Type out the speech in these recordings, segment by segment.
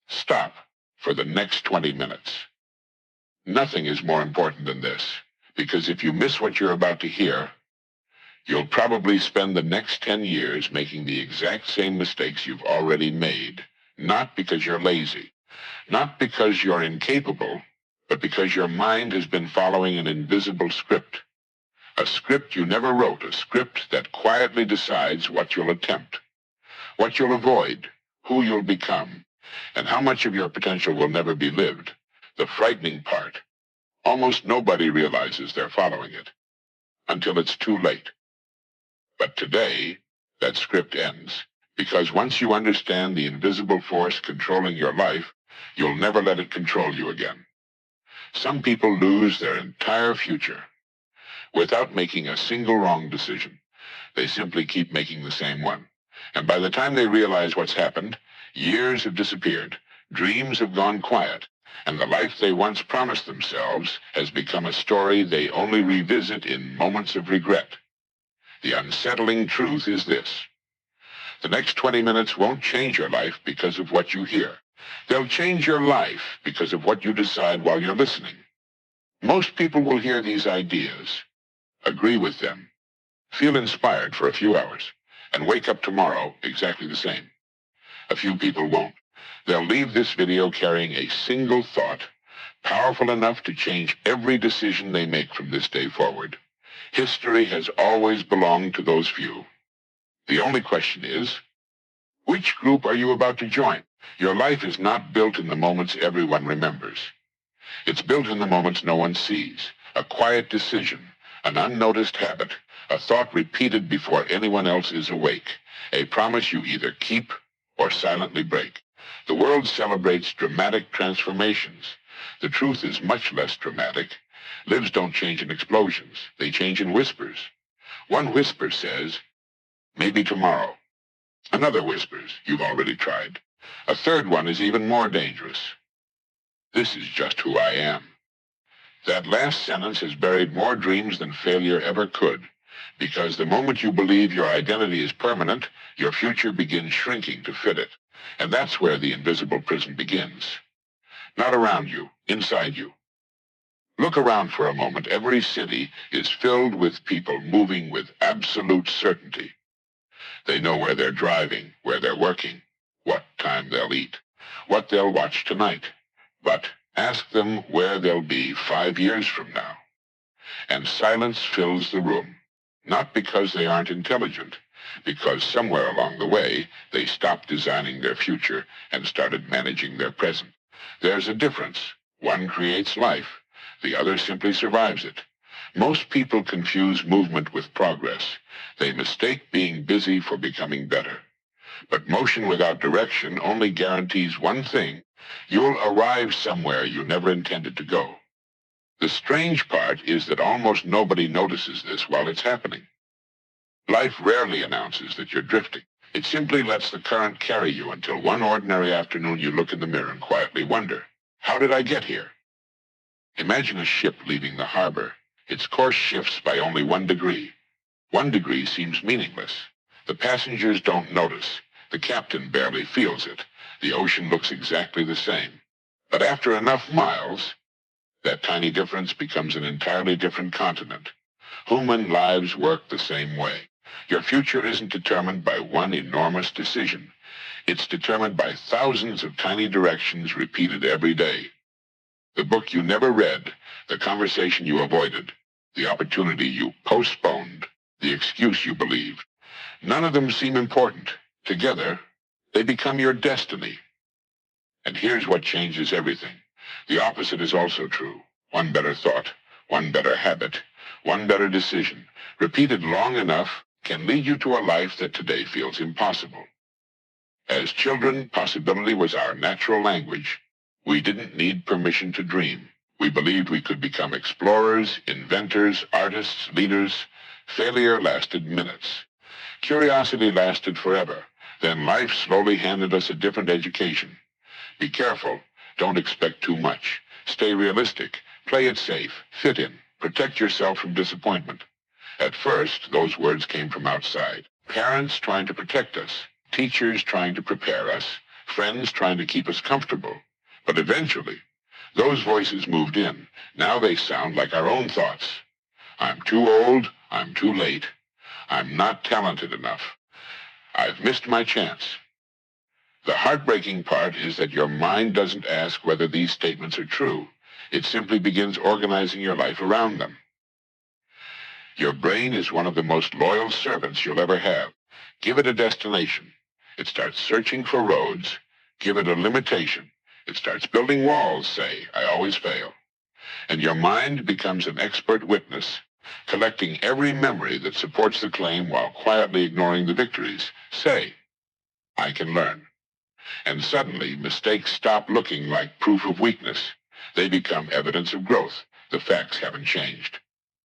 Stop for the next 20 minutes. Nothing is more important than this, because if you miss what you're about to hear, you'll probably spend the next 10 years making the exact same mistakes you've already made, not because you're lazy, not because you're incapable, but because your mind has been following an invisible script. A script you never wrote, a script that quietly decides what you'll attempt, what you'll avoid, who you'll become, and how much of your potential will never be lived. The frightening part, almost nobody realizes they're following it until it's too late. But today, that script ends, because once you understand the invisible force controlling your life, you'll never let it control you again. Some people lose their entire future without making a single wrong decision. They simply keep making the same one. And by the time they realize what's happened, years have disappeared, dreams have gone quiet, and the life they once promised themselves has become a story they only revisit in moments of regret. The unsettling truth is this: the next 20 minutes won't change your life because of what you hear. They'll change your life because of what you decide while you're listening. Most people will hear these ideas, agree with them, feel inspired for a few hours, and wake up tomorrow exactly the same. A few people won't. They'll leave this video carrying a single thought, powerful enough to change every decision they make from this day forward. History has always belonged to those few. The only question is, which group are you about to join? Your life is not built in the moments everyone remembers. It's built in the moments no one sees. A quiet decision, an unnoticed habit, a thought repeated before anyone else is awake, a promise you either keep or silently break. The world celebrates dramatic transformations. The truth is much less dramatic. Lives don't change in explosions. They change in whispers. One whisper says, maybe tomorrow. Another whispers, you've already tried. A third one is even more dangerous. This is just who I am. That last sentence has buried more dreams than failure ever could, because the moment you believe your identity is permanent, your future begins shrinking to fit it. And that's where the invisible prison begins. Not around you, inside you. Look around for a moment. Every city is filled with people moving with absolute certainty. They know where they're driving, where they're working, what time they'll eat, what they'll watch tonight. But ask them where they'll be 5 years from now. And silence fills the room, not because they aren't intelligent, because somewhere along the way, they stopped designing their future and started managing their present. There's a difference. One creates life. The other simply survives it. Most people confuse movement with progress. They mistake being busy for becoming better. But motion without direction only guarantees one thing: you'll arrive somewhere you never intended to go. The strange part is that almost nobody notices this while it's happening. Life rarely announces that you're drifting. It simply lets the current carry you until one ordinary afternoon you look in the mirror and quietly wonder, how did I get here? Imagine a ship leaving the harbor. Its course shifts by only 1 degree. 1 degree seems meaningless. The passengers don't notice. The captain barely feels it. The ocean looks exactly the same. But after enough miles, that tiny difference becomes an entirely different continent. Human lives work the same way. Your future isn't determined by one enormous decision. It's determined by thousands of tiny directions repeated every day. The book you never read, the conversation you avoided, the opportunity you postponed, the excuse you believed. None of them seem important. Together, they become your destiny. And here's what changes everything. The opposite is also true. One better thought, one better habit, one better decision, repeated long enough, can lead you to a life that today feels impossible. As children, possibility was our natural language. We didn't need permission to dream. We believed we could become explorers, inventors, artists, leaders. Failure lasted minutes. Curiosity lasted forever. Then life slowly handed us a different education. Be careful. Don't expect too much. Stay realistic. Play it safe. Fit in. Protect yourself from disappointment. At first, those words came from outside. Parents trying to protect us. Teachers trying to prepare us. friends trying to keep us comfortable. But eventually, those voices moved in. Now they sound like our own thoughts. I'm too old. I'm too late. I'm not talented enough. I've missed my chance. The heartbreaking part is that your mind doesn't ask whether these statements are true. It simply begins organizing your life around them. Your brain is one of the most loyal servants you'll ever have. Give it a destination. It starts searching for roads. Give it a limitation. It starts building walls, say, I always fail. And your mind becomes an expert witness, collecting every memory that supports the claim while quietly ignoring the victories. Say, I can learn. And suddenly, mistakes stop looking like proof of weakness. They become evidence of growth. The facts haven't changed.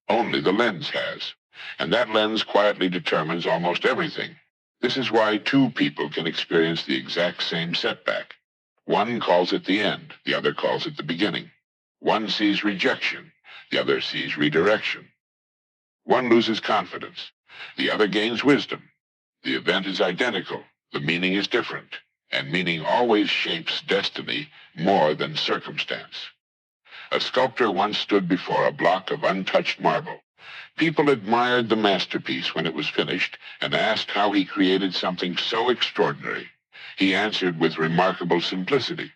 Only the lens has. And that lens quietly determines almost everything. This is why two people can experience the exact same setback. One calls it the end, the other calls it the beginning. One sees rejection, the other sees redirection. One loses confidence, the other gains wisdom. The event is identical, the meaning is different, and meaning always shapes destiny more than circumstance. A sculptor once stood before a block of untouched marble. People admired the masterpiece when it was finished and asked how he created something so extraordinary. He answered with remarkable simplicity.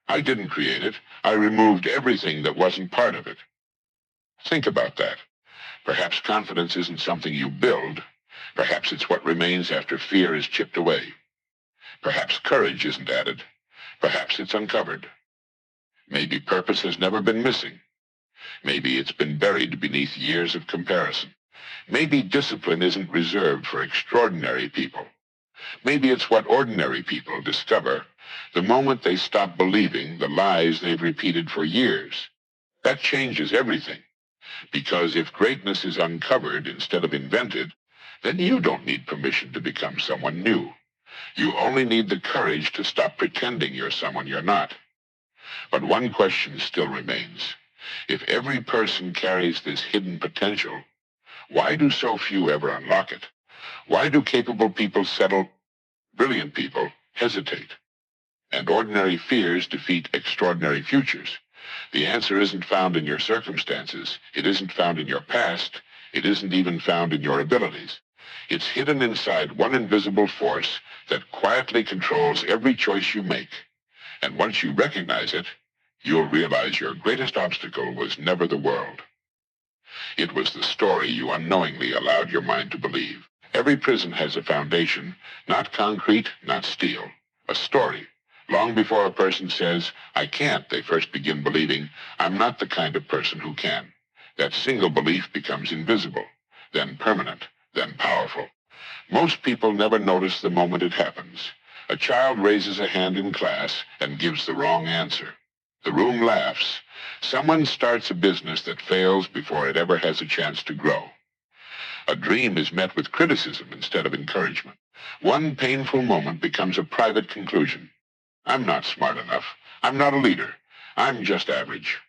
I didn't create it. I removed everything that wasn't part of it. Think about that. Perhaps confidence isn't something you build. Perhaps it's what remains after fear is chipped away. Perhaps courage isn't added. Perhaps it's uncovered. Maybe purpose has never been missing. Maybe it's been buried beneath years of comparison. Maybe discipline isn't reserved for extraordinary people. Maybe it's what ordinary people discover the moment they stop believing the lies they've repeated for years. That changes everything. Because if greatness is uncovered instead of invented, then you don't need permission to become someone new. You only need the courage to stop pretending you're someone you're not. But one question still remains. If every person carries this hidden potential, why do so few ever unlock it? Why do capable people settle, brilliant people hesitate, and ordinary fears defeat extraordinary futures? The answer isn't found in your circumstances. It isn't found in your past. It isn't even found in your abilities. It's hidden inside one invisible force that quietly controls every choice you make. And once you recognize it, you'll realize your greatest obstacle was never the world. It was the story you unknowingly allowed your mind to believe. Every prison has a foundation, not concrete, not steel. A story. Long before a person says, I can't, they first begin believing, I'm not the kind of person who can. That single belief becomes invisible, then permanent, then powerful. Most people never notice the moment it happens. A child raises a hand in class and gives the wrong answer. The room laughs. Someone starts a business that fails before it ever has a chance to grow. A dream is met with criticism instead of encouragement. One painful moment becomes a private conclusion. I'm not smart enough. I'm not a leader. I'm just average.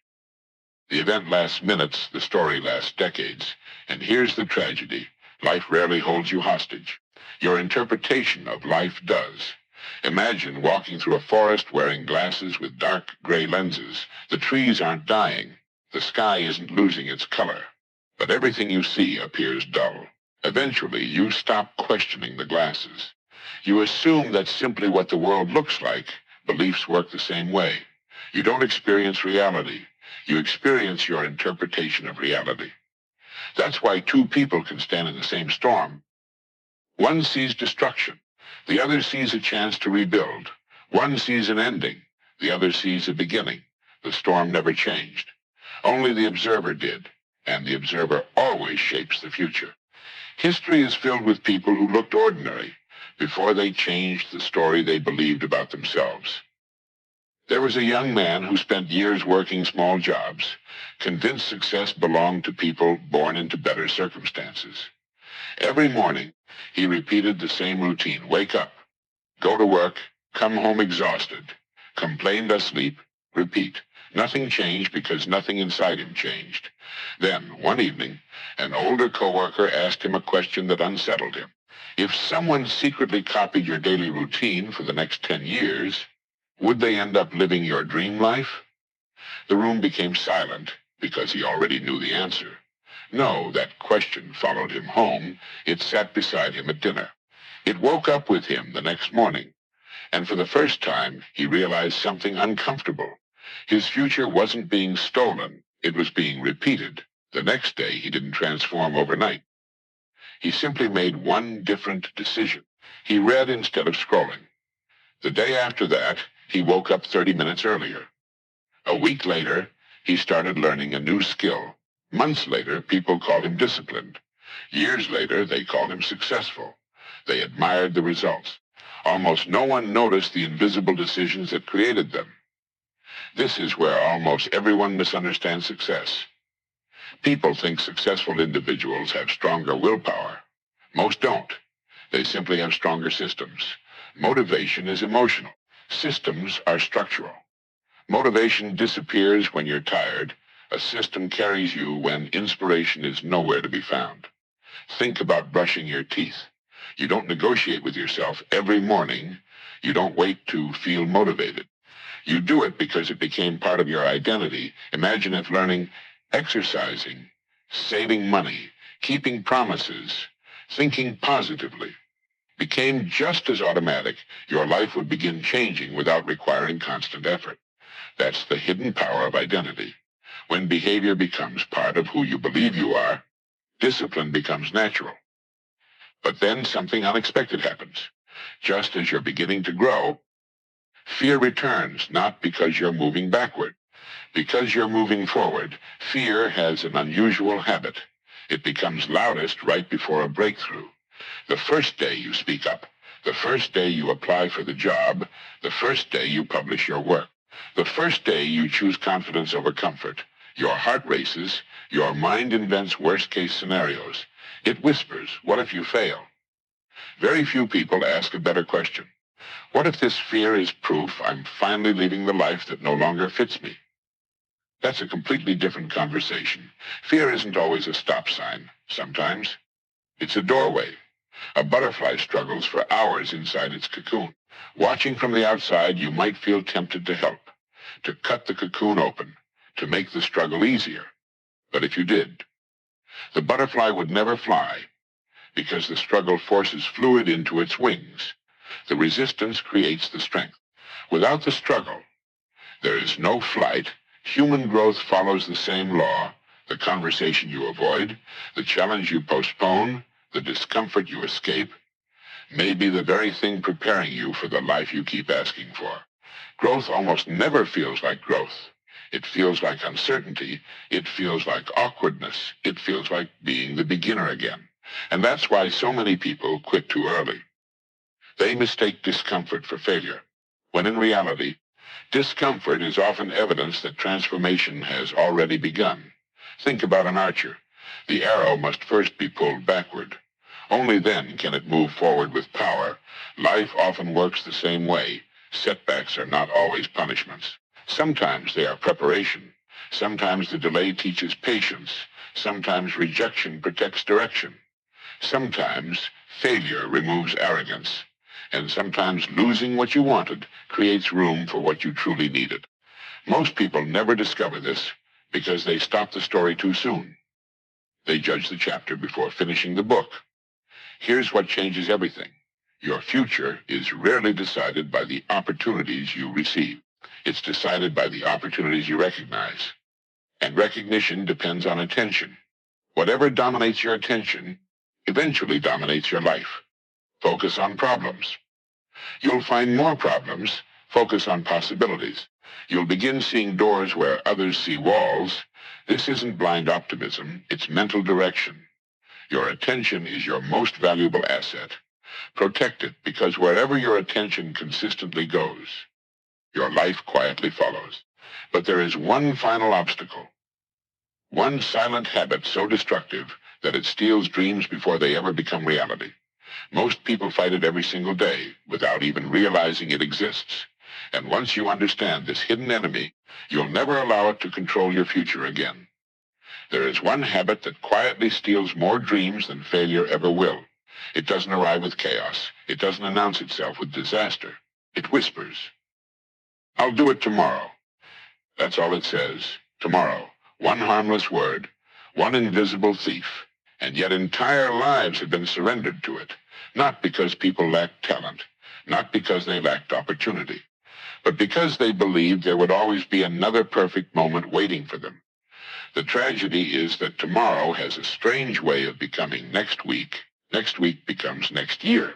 The event lasts minutes, the story lasts decades. And here's the tragedy. Life rarely holds you hostage. Your interpretation of life does. Imagine walking through a forest wearing glasses with dark gray lenses. The trees aren't dying. The sky isn't losing its color. But everything you see appears dull. Eventually, you stop questioning the glasses. You assume that's simply what the world looks like. Beliefs work the same way. You don't experience reality. You experience your interpretation of reality. That's why two people can stand in the same storm. One sees destruction. The other sees a chance to rebuild. One sees an ending. The other sees a beginning. The storm never changed. Only the observer did. And the observer always shapes the future. History is filled with people who looked ordinary before they changed the story they believed about themselves. There was a young man who spent years working small jobs, convinced success belonged to people born into better circumstances. Every morning, he repeated the same routine. Wake up, go to work, come home exhausted, complain thus sleep, repeat. Nothing changed because nothing inside him changed. Then, one evening, an older coworker asked him a question that unsettled him. If someone secretly copied your daily routine for the next 10 years, would they end up living your dream life? The room became silent because he already knew the answer. No, that question followed him home. It sat beside him at dinner. It woke up with him the next morning, and for the first time, he realized something uncomfortable. His future wasn't being stolen. It was being repeated. The next day, he didn't transform overnight. He simply made one different decision. He read instead of scrolling. The day after that, he woke up 30 minutes earlier. A week later, he started learning a new skill. Months later, people called him disciplined. Years later, they called him successful. They admired the results. Almost no one noticed the invisible decisions that created them. This is where almost everyone misunderstands success. People think successful individuals have stronger willpower. Most don't. They simply have stronger systems. Motivation is emotional. Systems are structural. Motivation disappears when you're tired. A system carries you when inspiration is nowhere to be found. Think about brushing your teeth. You don't negotiate with yourself every morning. You don't wait to feel motivated. You do it because it became part of your identity. Imagine if learning, exercising, saving money, keeping promises, thinking positively became just as automatic. Your life would begin changing without requiring constant effort. That's the hidden power of identity. When behavior becomes part of who you believe you are, discipline becomes natural. But then something unexpected happens. Just as you're beginning to grow, fear returns, not because you're moving backward. Because you're moving forward, fear has an unusual habit. It becomes loudest right before a breakthrough. The first day you speak up, the first day you apply for the job, the first day you publish your work, the first day you choose confidence over comfort, your heart races, your mind invents worst-case scenarios. It whispers, what if you fail? Very few people ask a better question. What if this fear is proof I'm finally leaving the life that no longer fits me? That's a completely different conversation. Fear isn't always a stop sign. Sometimes it's a doorway. A butterfly struggles for hours inside its cocoon. Watching from the outside, you might feel tempted to help, to cut the cocoon open, to make the struggle easier. But if you did, the butterfly would never fly because the struggle forces fluid into its wings. The resistance creates the strength. Without the struggle, there is no flight. Human growth follows the same law. The conversation you avoid, the challenge you postpone, the discomfort you escape, may be the very thing preparing you for the life you keep asking for. Growth almost never feels like growth. It feels like uncertainty. It feels like awkwardness. It feels like being the beginner again. And that's why so many people quit too early. They mistake discomfort for failure, when in reality, discomfort is often evidence that transformation has already begun. Think about an archer. The arrow must first be pulled backward. Only then can it move forward with power. Life often works the same way. Setbacks are not always punishments. Sometimes they are preparation. Sometimes the delay teaches patience. Sometimes rejection protects direction. Sometimes failure removes arrogance. And sometimes losing what you wanted creates room for what you truly needed. Most people never discover this because they stop the story too soon. They judge the chapter before finishing the book. Here's what changes everything. Your future is rarely decided by the opportunities you receive. It's decided by the opportunities you recognize. And recognition depends on attention. Whatever dominates your attention eventually dominates your life. Focus on problems. You'll find more problems. Focus on possibilities. You'll begin seeing doors where others see walls. This isn't blind optimism. It's mental direction. Your attention is your most valuable asset. Protect it, because wherever your attention consistently goes, your life quietly follows. But there is one final obstacle. One silent habit so destructive that it steals dreams before they ever become reality. Most people fight it every single day without even realizing it exists. And once you understand this hidden enemy, you'll never allow it to control your future again. There is one habit that quietly steals more dreams than failure ever will. It doesn't arrive with chaos. It doesn't announce itself with disaster. It whispers, "I'll do it tomorrow." That's all it says. Tomorrow. One harmless word. One invisible thief. And yet entire lives have been surrendered to it. Not because people lacked talent. Not because they lacked opportunity. But because they believed there would always be another perfect moment waiting for them. The tragedy is that tomorrow has a strange way of becoming next week. Next week becomes next year.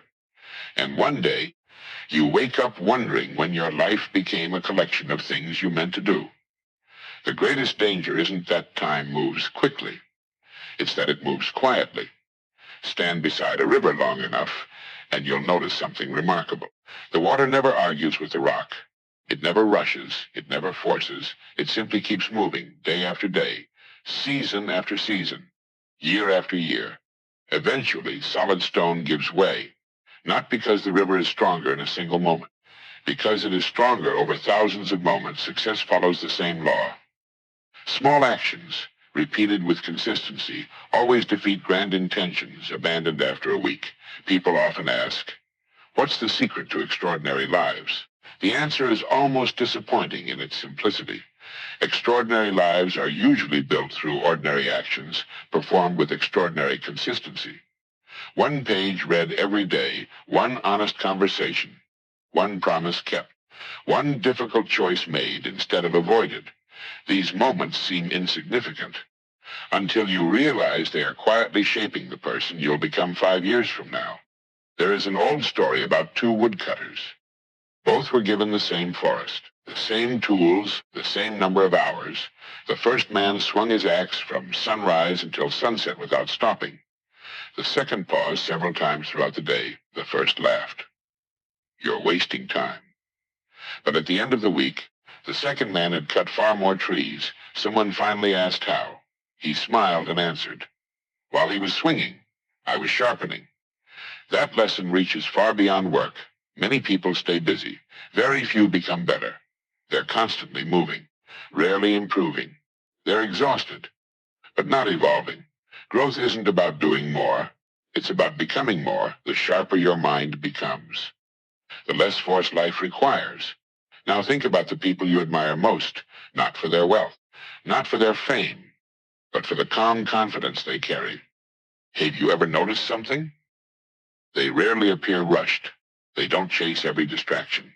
And one day, you wake up wondering when your life became a collection of things you meant to do. The greatest danger isn't that time moves quickly. It's that it moves quietly. Stand beside a river long enough, and you'll notice something remarkable. The water never argues with the rock. It never rushes. It never forces. It simply keeps moving, day after day, season after season, year after year. Eventually, solid stone gives way, not because the river is stronger in a single moment. Because it is stronger over thousands of moments, success follows the same law. Small actions, repeated with consistency, always defeat grand intentions abandoned after a week. People often ask, what's the secret to extraordinary lives? The answer is almost disappointing in its simplicity. Extraordinary lives are usually built through ordinary actions performed with extraordinary consistency. One page read every day, one honest conversation, one promise kept, one difficult choice made instead of avoided. These moments seem insignificant until you realize they are quietly shaping the person you'll become 5 years from now. There is an old story about two woodcutters. Both were given the same forest, the same tools, the same number of hours. The first man swung his axe from sunrise until sunset without stopping. The second paused several times throughout the day. The first laughed. "You're wasting time." But at the end of the week, the second man had cut far more trees. Someone finally asked how. He smiled and answered, "While he was swinging, I was sharpening." That lesson reaches far beyond work. Many people stay busy. Very few become better. They're constantly moving, rarely improving. They're exhausted, but not evolving. Growth isn't about doing more. It's about becoming more, the sharper your mind becomes, the less force life requires. Now think about the people you admire most, not for their wealth, not for their fame, but for the calm confidence they carry. Have you ever noticed something? They rarely appear rushed. They don't chase every distraction.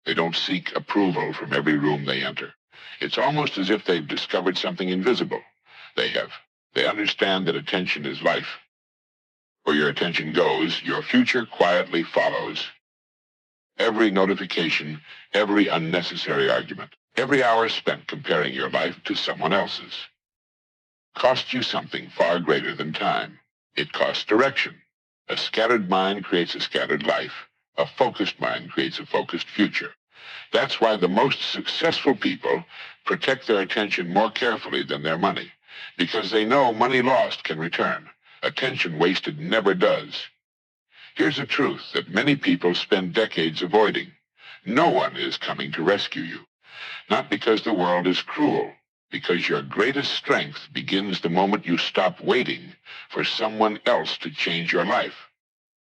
They don't seek approval from every room they enter. It's almost as if they've discovered something invisible. They have. They understand that attention is life. Where your attention goes, your future quietly follows. Every notification, every unnecessary argument, every hour spent comparing your life to someone else's costs you something far greater than time. It costs direction. A scattered mind creates a scattered life. A focused mind creates a focused future. That's why the most successful people protect their attention more carefully than their money, because they know money lost can return. Attention wasted never does. Here's a truth that many people spend decades avoiding. No one is coming to rescue you. Not because the world is cruel, because your greatest strength begins the moment you stop waiting for someone else to change your life.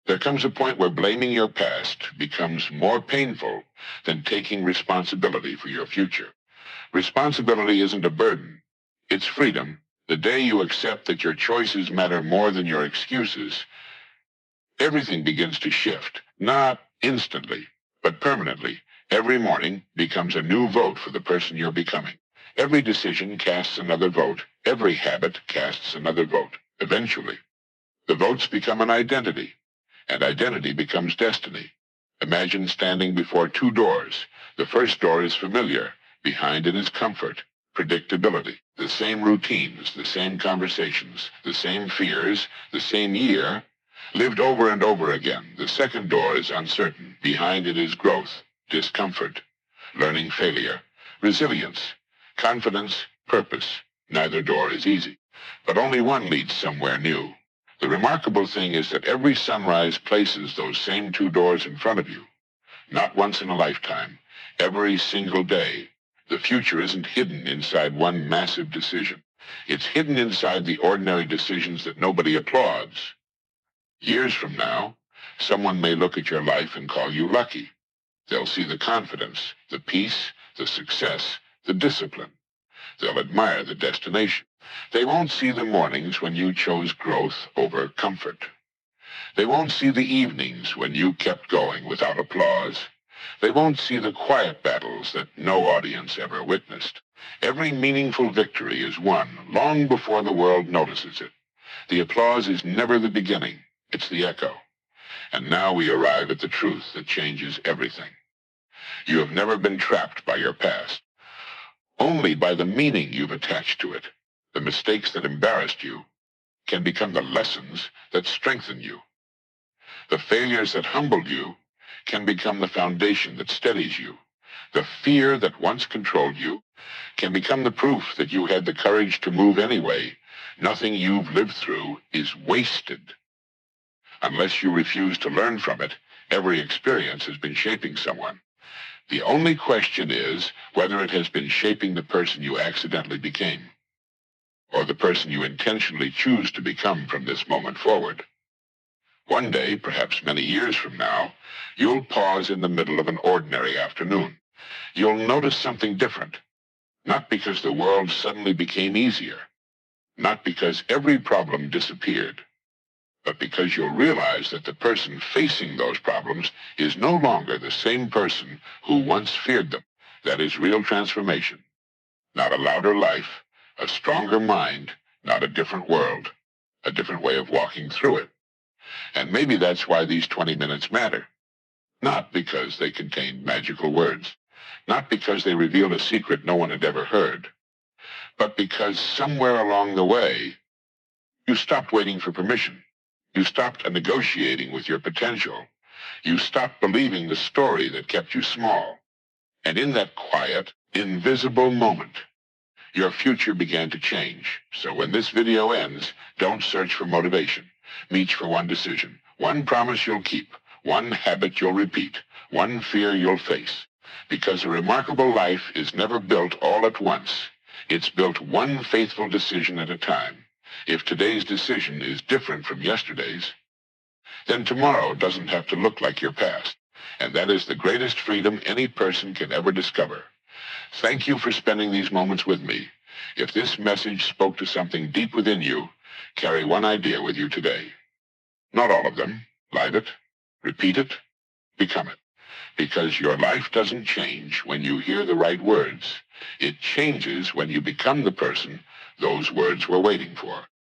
There comes a point where blaming your past becomes more painful than taking responsibility for your future. Responsibility isn't a burden. It's freedom. The day you accept that your choices matter more than your excuses, everything begins to shift, not instantly, but permanently. Every morning becomes a new vote for the person you're becoming. Every decision casts another vote. Every habit casts another vote. Eventually, the votes become an identity, and identity becomes destiny. Imagine standing before two doors. The first door is familiar. Behind it is comfort, predictability, the same routines, the same conversations, the same fears, the same year, lived over and over again. The second door is uncertain. Behind it is growth, discomfort, learning failure, resilience, confidence, purpose. Neither door is easy, but only one leads somewhere new. The remarkable thing is that every sunrise places those same two doors in front of you. Not once in a lifetime, every single day. The future isn't hidden inside one massive decision. It's hidden inside the ordinary decisions that nobody applauds. Years from now, someone may look at your life and call you lucky. They'll see the confidence, the peace, the success, the discipline. They'll admire the destination. They won't see the mornings when you chose growth over comfort. They won't see the evenings when you kept going without applause. They won't see the quiet battles that no audience ever witnessed. Every meaningful victory is won long before the world notices it. The applause is never the beginning. It's the echo. And now we arrive at the truth that changes everything. You have never been trapped by your past. Only by the meaning you've attached to it. The mistakes that embarrassed you can become the lessons that strengthen you. The failures that humbled you can become the foundation that steadies you. The fear that once controlled you can become the proof that you had the courage to move anyway. Nothing you've lived through is wasted. Unless you refuse to learn from it, every experience has been shaping someone. The only question is whether it has been shaping the person you accidentally became, or the person you intentionally choose to become from this moment forward. One day, perhaps many years from now, you'll pause in the middle of an ordinary afternoon. You'll notice something different, not because the world suddenly became easier, not because every problem disappeared, but because you'll realize that the person facing those problems is no longer the same person who once feared them. That is real transformation. Not a louder life, a stronger mind, not a different world, a different way of walking through it. And maybe that's why these 20 minutes matter. Not because they contain magical words, not because they revealed a secret no one had ever heard, but because somewhere along the way, you stopped waiting for permission. You stopped negotiating with your potential. You stopped believing the story that kept you small. And in that quiet, invisible moment, your future began to change. So when this video ends, don't search for motivation. Reach for one decision, one promise you'll keep, one habit you'll repeat, one fear you'll face. Because a remarkable life is never built all at once. It's built one faithful decision at a time. If today's decision is different from yesterday's, then tomorrow doesn't have to look like your past. And that is the greatest freedom any person can ever discover. Thank you for spending these moments with me. If this message spoke to something deep within you, carry one idea with you today. Not all of them. Light it, repeat it, become it. Because your life doesn't change when you hear the right words. It changes when you become the person those words were waiting for.